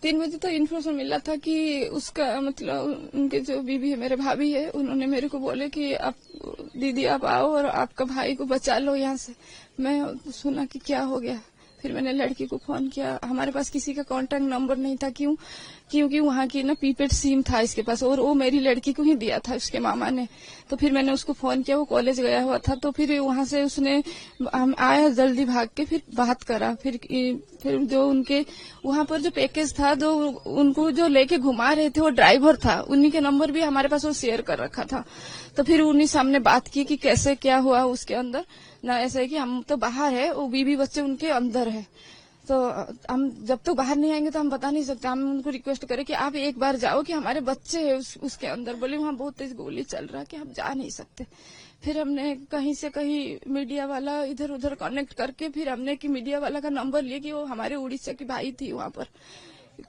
3 बजे तो इन्फॉर्मेशन मिला था कि उसका मतलब उनके जो बीवी है, मेरे भाभी है, उन्होंने मेरे को बोले कि आप दीदी आप आओ और आपका भाई को बचा लो यहाँ से। मैं सुना कि क्या हो गया, फिर मैंने लड़की को फोन किया। हमारे पास किसी का कांटेक्ट नंबर नहीं था, क्योंकि वहाँ की ना प्रीपेड सिम था इसके पास, और वो मेरी लड़की को ही दिया था उसके मामा ने। तो फिर मैंने उसको फोन किया, वो कॉलेज गया हुआ था। तो फिर वहाँ से उसने हम आया जल्दी भाग के, फिर बात करा। फिर जो उनके वहाँ पर जो पैकेज था, जो उनको जो लेके घुमा रहे थे वो ड्राइवर था, उन्हीं के नंबर भी हमारे पास वो शेयर कर रखा था। तो फिर उन्हीं सामने बात की कि कैसे क्या हुआ उसके अंदर। ना ऐसा है कि हम तो बाहर है, वो बीवी बच्चे उनके अंदर है, तो हम जब तक बाहर नहीं आएंगे तो हम बता नहीं सकते। हम उनको रिक्वेस्ट करें कि आप एक बार जाओ कि हमारे बच्चे हैं उसके अंदर। बोले वहाँ बहुत तेज गोली चल रहा है कि हम जा नहीं सकते। फिर हमने कहीं से कहीं मीडिया वाला इधर उधर कनेक्ट करके फिर हमने कि मीडिया वाला का नंबर लिया कि वो हमारे उड़ीसा की भाई थी वहाँ पर,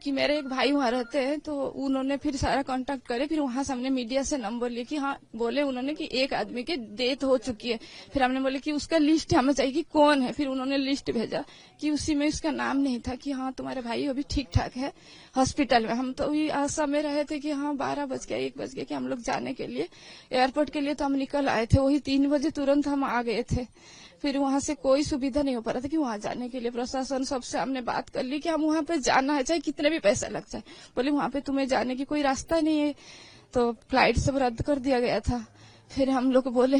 कि मेरे एक भाई वहाँ रहते हैं। तो उन्होंने फिर सारा कांटेक्ट करे, फिर वहाँ से हमने मीडिया से नंबर लिया कि हाँ, बोले उन्होंने कि एक आदमी की डेथ हो चुकी है। फिर हमने बोले कि उसका लिस्ट हमें चाहिए कि कौन है। फिर उन्होंने लिस्ट भेजा कि उसी में उसका नाम नहीं था, कि हाँ तुम्हारे भाई अभी ठीक ठाक है हॉस्पिटल में। हम तो वही आशा में रहे थे कि हाँ 12 बज गया 1 बज गया कि हम लोग जाने के लिए एयरपोर्ट के लिए। तो हम निकल आए थे, वही 3 बजे तुरंत हम आ गए थे। फिर वहां से कोई सुविधा नहीं हो पा रहा था कि वहां जाने के लिए। प्रशासन सबसे हमने बात कर ली कि हम वहां पे जाना है, चाहे कितने भी पैसा लग जाए। बोले वहां पे तुम्हें जाने की कोई रास्ता नहीं है। तो फ्लाइट सब रद्द कर दिया गया था। फिर हम लोग बोले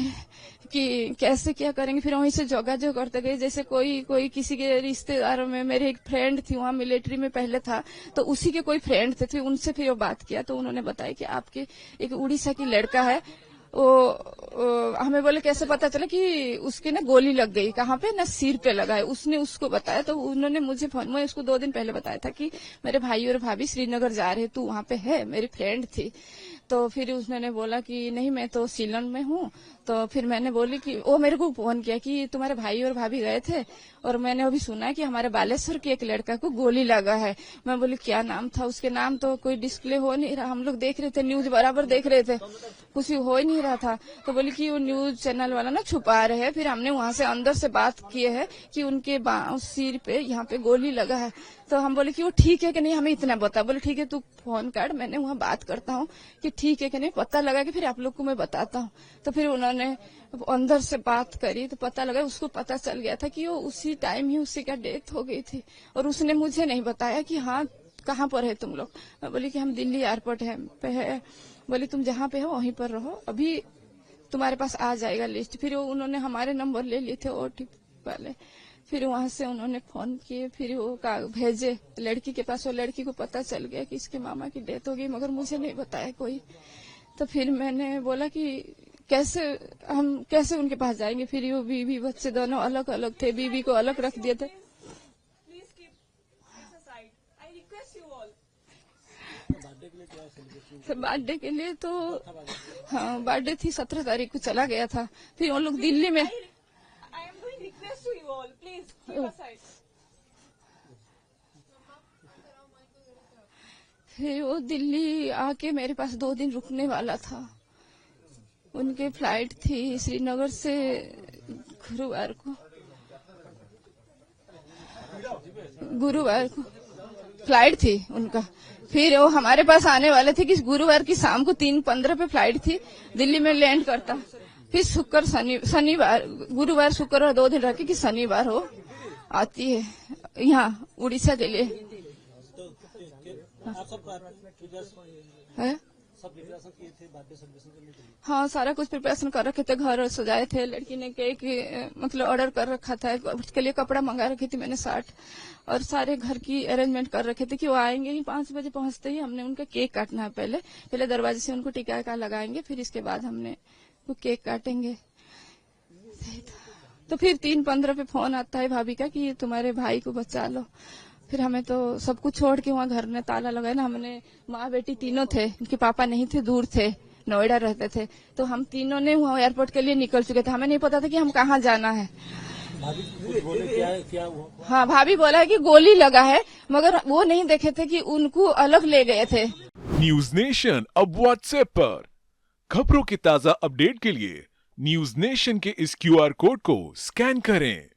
कि कैसे क्या करेंगे। फिर वहीं से जोगाजोग करते गए, जैसे कोई किसी के रिश्तेदारों में, मेरे एक फ्रेंड थी वहाँ मिलिट्री में पहले था, तो उसी के कोई फ्रेंड थे, फिर उनसे फिर वो बात किया। तो उन्होंने बताया कि आपके एक उड़ीसा की लड़का है, हमें बोले कैसे पता चला कि उसकी ना गोली लग गई, कहाँ पे ना सिर पे लगा है। उसने उसको बताया, तो उन्होंने मुझे फोन में उसको 2 दिन पहले बताया था कि मेरे भाई और भाभी श्रीनगर जा रहे, तू वहाँ पे है, मेरी फ्रेंड थी। तो फिर उसने बोला कि नहीं मैं तो सीलन में हूँ। तो फिर मैंने बोली कि वो मेरे को फोन किया कि तुम्हारे भाई और भाभी गए थे और मैंने अभी सुना है कि हमारे बालेश्वर के एक लड़का को गोली लगा है। मैं बोली क्या नाम था उसके? नाम तो कोई डिस्प्ले हो नहीं रहा, हम लोग देख रहे थे, न्यूज बराबर देख रहे थे, कुछ हो ही नहीं रहा था। तो बोली कि वो न्यूज चैनल वाला ना छुपा रहे हैं। फिर हमने वहां से अंदर से बात किए है कि उनके सिर पे यहाँ पे गोली लगा है। तो हम बोले कि वो ठीक है कि नहीं, हमें इतना बता। बोले ठीक है तू फोन काट, मैंने वहाँ बात करता हूँ कि ठीक है कि नहीं, पता लगा कि फिर आप लोग को मैं बताता हूँ। तो फिर उन्होंने अंदर से बात करी तो पता लगा, उसको पता चल गया था कि वो उसी टाइम ही उसी का डेथ हो गई थी। और उसने मुझे नहीं बताया कि हाँ कहाँ पर है तुम लोग। मैं बोली कि हम दिल्ली एयरपोर्ट पे है। बोले तुम जहाँ पे हो वहीं पर रहो, अभी तुम्हारे पास आ जाएगा लिस्ट। फिर उन्होंने हमारे नंबर ले लिए थे ओटीपी वाले। फिर वहां से उन्होंने फोन किए, फिर वो भेजे लड़की के पास। वो लड़की को पता चल गया कि इसके मामा की डेथ हो गई, मगर मुझे नहीं बताया कोई। तो फिर मैंने बोला कि कैसे उनके पास जाएंगे। फिर वो बीवी बच्चे दोनों अलग अलग थे, बीवी को अलग रख दिए थे। बर्थडे के लिए तो हाँ, बर्थडे थी 17 तारीख को, चला गया था। फिर वो लोग दिल्ली में फिर वो दिल्ली आके मेरे पास 2 दिन रुकने वाला था। उनकी फ्लाइट थी श्रीनगर से गुरुवार को फ्लाइट थी उनका। फिर वो हमारे पास आने वाले थे कि गुरुवार की शाम को 3:15 पे फ्लाइट थी, दिल्ली में लैंड करता। फिर शनिवार गुरुवार शुक्रवार 2 दिन रह के कि शनिवार हो आती है यहाँ उड़ीसा के लिए। है हाँ, सारा कुछ प्रिपरेशन कर रखे थे, घर सजाए थे, लड़की ने केक मतलब ऑर्डर कर रखा था, उसके लिए कपड़ा मंगा रखी थी मैंने 60, और सारे घर की अरेंजमेंट कर रखे थे कि वो आएंगे ही 5 बजे पहुंचते ही हमने उनका केक काटना है। पहले दरवाजे से उनको टीका का लगाएंगे, फिर इसके बाद हमने वो केक काटेंगे। तो फिर 3:15 पे फोन आता है भाभी का कि तुम्हारे भाई को बचा लो। फिर हमें तो सब कुछ छोड़ के वहाँ घर में ताला लगाया ना। हमने माँ बेटी तीनों थे, उनके पापा नहीं थे, दूर थे, नोएडा रहते थे। तो हम तीनों ने वहाँ एयरपोर्ट के लिए निकल चुके थे, हमें नहीं पता था कि हम कहाँ जाना है। हाँ, भाभी बोला है कि गोली लगा है, मगर वो नहीं देखे थे कि उनको अलग ले गए थे। न्यूज नेशन अब व्हाट्सएप पर खबरों के ताजा अपडेट के लिए न्यूज नेशन के इस QR कोड को स्कैन करें।